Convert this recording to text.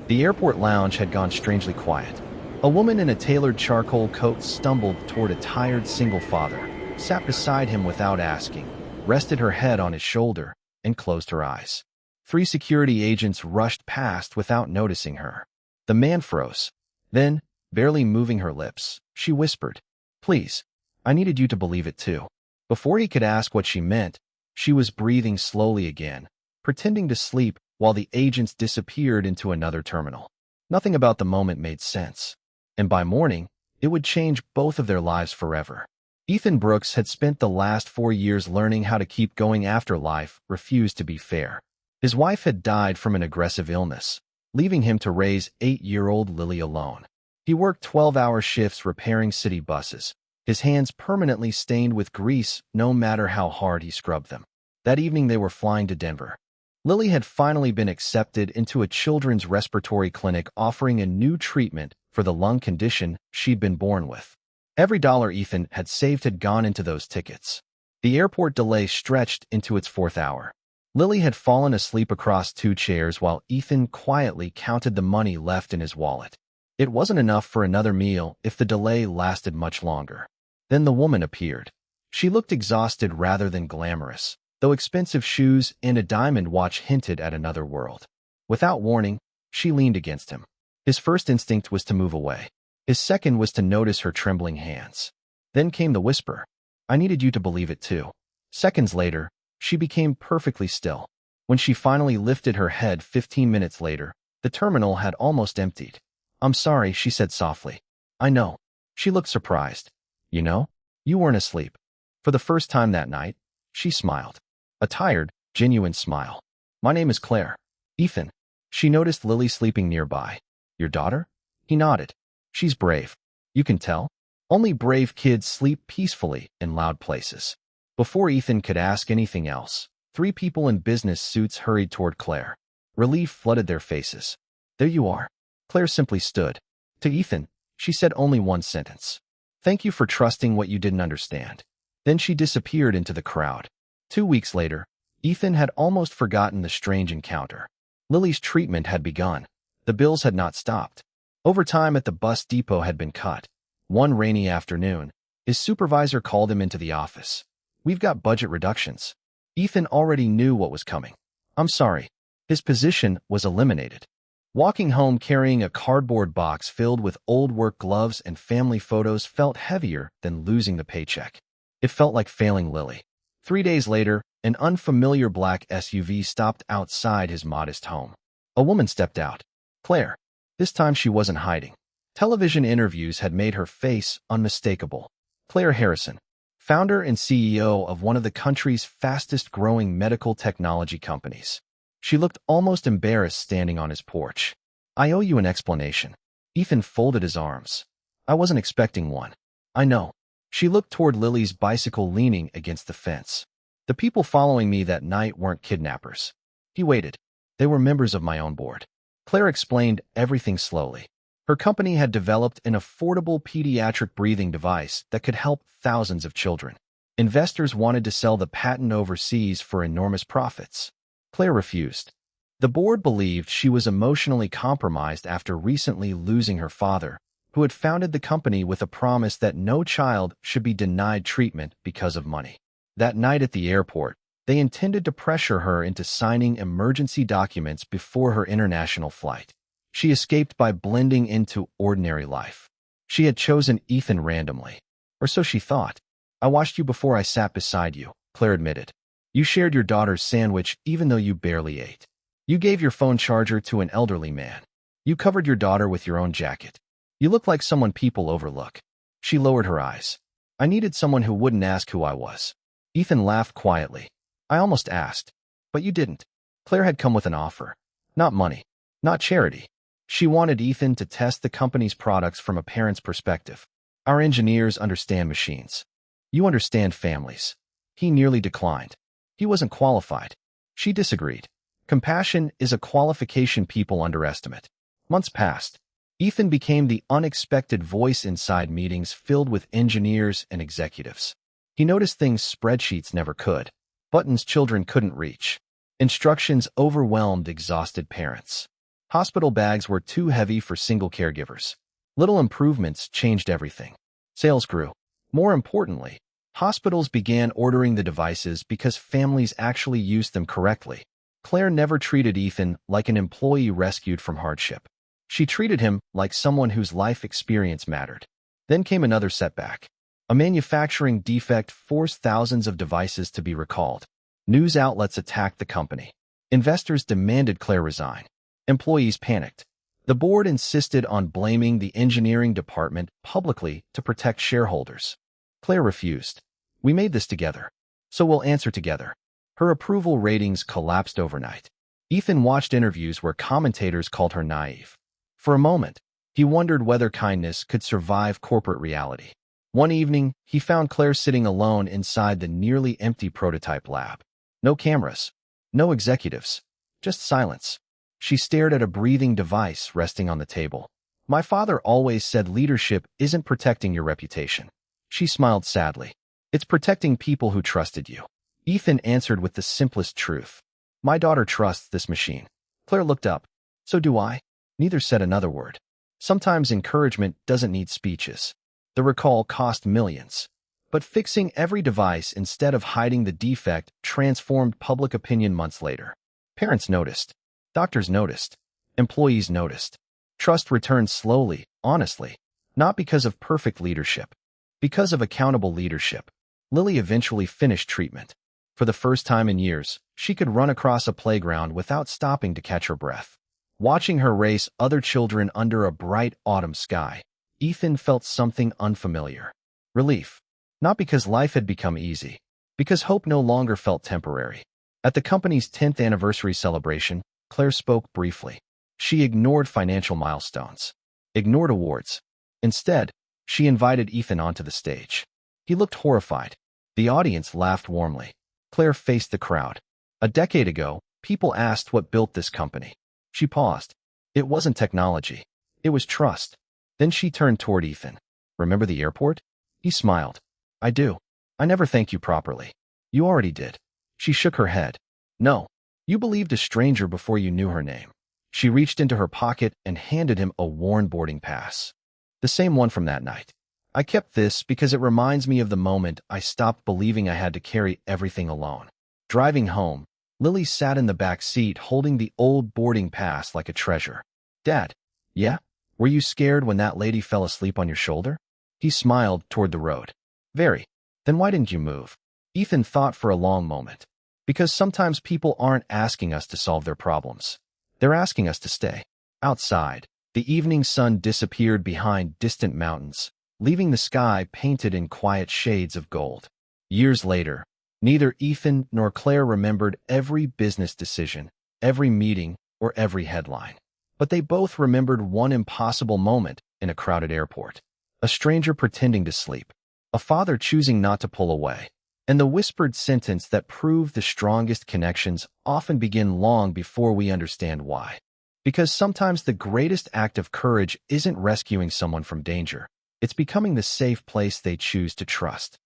The airport lounge had gone strangely quiet. A woman in a tailored charcoal coat stumbled toward a tired single father, sat beside him without asking, rested her head on his shoulder, and closed her eyes. 3 security agents rushed past without noticing her. The man froze. Then, barely moving her lips, she whispered, "Please, I needed you to believe it too." Before he could ask what she meant, she was breathing slowly again, pretending to sleep while the agents disappeared into another terminal. Nothing about the moment made sense. And by morning, it would change both of their lives forever. Ethan Brooks had spent the last 4 years learning how to keep going after life refused to be fair. His wife had died from an aggressive illness, leaving him to raise 8-year-old Lily alone. He worked 12-hour shifts repairing city buses, his hands permanently stained with grease no matter how hard he scrubbed them. That evening they were flying to Denver. Lily had finally been accepted into a children's respiratory clinic offering a new treatment for the lung condition she'd been born with. Every dollar Ethan had saved had gone into those tickets. The airport delay stretched into its 4th hour. Lily had fallen asleep across 2 chairs while Ethan quietly counted the money left in his wallet. It wasn't enough for another meal if the delay lasted much longer. Then the woman appeared. She looked exhausted rather than glamorous, though expensive shoes and a diamond watch hinted at another world. Without warning, she leaned against him. His first instinct was to move away. His second was to notice her trembling hands. Then came the whisper, "I needed you to believe it too." Seconds later, she became perfectly still. When she finally lifted her head 15 minutes later, the terminal had almost emptied. "I'm sorry," she said softly. "I know." She looked surprised. "You know? You weren't asleep." For the first time that night, she smiled. A tired, genuine smile. "My name is Claire." "Ethan." She noticed Lily sleeping nearby. "Your daughter?" He nodded. "She's brave. You can tell. Only brave kids sleep peacefully in loud places." Before Ethan could ask anything else, 3 people in business suits hurried toward Claire. Relief flooded their faces. "There you are." Claire simply stood. To Ethan, she said only one sentence. "Thank you for trusting what you didn't understand." Then she disappeared into the crowd. 2 weeks later, Ethan had almost forgotten the strange encounter. Lily's treatment had begun. The bills had not stopped. Overtime at the bus depot had been cut. One rainy afternoon, his supervisor called him into the office. "We've got budget reductions." Ethan already knew what was coming. "I'm sorry." His position was eliminated. Walking home carrying a cardboard box filled with old work gloves and family photos felt heavier than losing the paycheck. It felt like failing Lily. 3 days later, an unfamiliar black SUV stopped outside his modest home. A woman stepped out. Claire. This time she wasn't hiding. Television interviews had made her face unmistakable. Claire Harrison, founder and CEO of one of the country's fastest-growing medical technology companies. She looked almost embarrassed standing on his porch. "I owe you an explanation." Ethan folded his arms. "I wasn't expecting one." "I know." She looked toward Lily's bicycle leaning against the fence. "The people following me that night weren't kidnappers." He waited. "They were members of my own board." Claire explained everything slowly. Her company had developed an affordable pediatric breathing device that could help thousands of children. Investors wanted to sell the patent overseas for enormous profits. Claire refused. The board believed she was emotionally compromised after recently losing her father, who had founded the company with a promise that no child should be denied treatment because of money. That night at the airport, they intended to pressure her into signing emergency documents before her international flight. She escaped by blending into ordinary life. She had chosen Ethan randomly. Or so she thought. "I watched you before I sat beside you," Claire admitted. "You shared your daughter's sandwich even though you barely ate. You gave your phone charger to an elderly man. You covered your daughter with your own jacket. You look like someone people overlook." She lowered her eyes. "I needed someone who wouldn't ask who I was." Ethan laughed quietly. "I almost asked, but you didn't." Claire had come with an offer. Not money. Not charity. She wanted Ethan to test the company's products from a parent's perspective. "Our engineers understand machines. You understand families." He nearly declined. He wasn't qualified. She disagreed. Compassion is a qualification people underestimate. Months passed. Ethan became the unexpected voice inside meetings filled with engineers and executives. He noticed things spreadsheets never could. Buttons children couldn't reach. Instructions overwhelmed exhausted parents. Hospital bags were too heavy for single caregivers. Little improvements changed everything. Sales grew. More importantly, hospitals began ordering the devices because families actually used them correctly. Claire never treated Ethan like an employee rescued from hardship. She treated him like someone whose life experience mattered. Then came another setback. A manufacturing defect forced thousands of devices to be recalled. News outlets attacked the company. Investors demanded Claire resign. Employees panicked. The board insisted on blaming the engineering department publicly to protect shareholders. Claire refused. "We made this together, so we'll answer together." Her approval ratings collapsed overnight. Ethan watched interviews where commentators called her naive. For a moment, he wondered whether kindness could survive corporate reality. One evening, he found Claire sitting alone inside the nearly empty prototype lab. No cameras, no executives, just silence. She stared at a breathing device resting on the table. "My father always said leadership isn't protecting your reputation." She smiled sadly. "It's protecting people who trusted you." Ethan answered with the simplest truth. "My daughter trusts this machine." Claire looked up. "So do I." Neither said another word. Sometimes encouragement doesn't need speeches. The recall cost millions. But fixing every device instead of hiding the defect transformed public opinion months later. Parents noticed. Doctors noticed. Employees noticed. Trust returned slowly, honestly, not because of perfect leadership, because of accountable leadership. Lily eventually finished treatment. For the first time in years, she could run across a playground without stopping to catch her breath. Watching her race other children under a bright autumn sky, Ethan felt something unfamiliar. Relief. Not because life had become easy, because hope no longer felt temporary. At the company's 10th anniversary celebration, Claire spoke briefly. She ignored financial milestones, ignored awards. Instead, she invited Ethan onto the stage. He looked horrified. The audience laughed warmly. Claire faced the crowd. "A decade ago, people asked what built this company." She paused. It wasn't technology. It was trust. Then she turned toward Ethan. "Remember the airport?" He smiled. "I do. I never thanked you properly." "You already did." She shook her head. "No. You believed a stranger before you knew her name." She reached into her pocket and handed him a worn boarding pass. "The same one from that night. I kept this because it reminds me of the moment I stopped believing I had to carry everything alone." Driving home, Lily sat in the back seat holding the old boarding pass like a treasure. "Dad." "Yeah? Were you scared when that lady fell asleep on your shoulder?" He smiled toward the road. "Very. Then why didn't you move?" Ethan thought for a long moment. "Because sometimes people aren't asking us to solve their problems. They're asking us to stay." Outside, the evening sun disappeared behind distant mountains, leaving the sky painted in quiet shades of gold. Years later, neither Ethan nor Claire remembered every business decision, every meeting, or every headline. But they both remembered one impossible moment in a crowded airport. A stranger pretending to sleep. A father choosing not to pull away. And the whispered sentence that proved the strongest connections often begin long before we understand why. Because sometimes the greatest act of courage isn't rescuing someone from danger. It's becoming the safe place they choose to trust.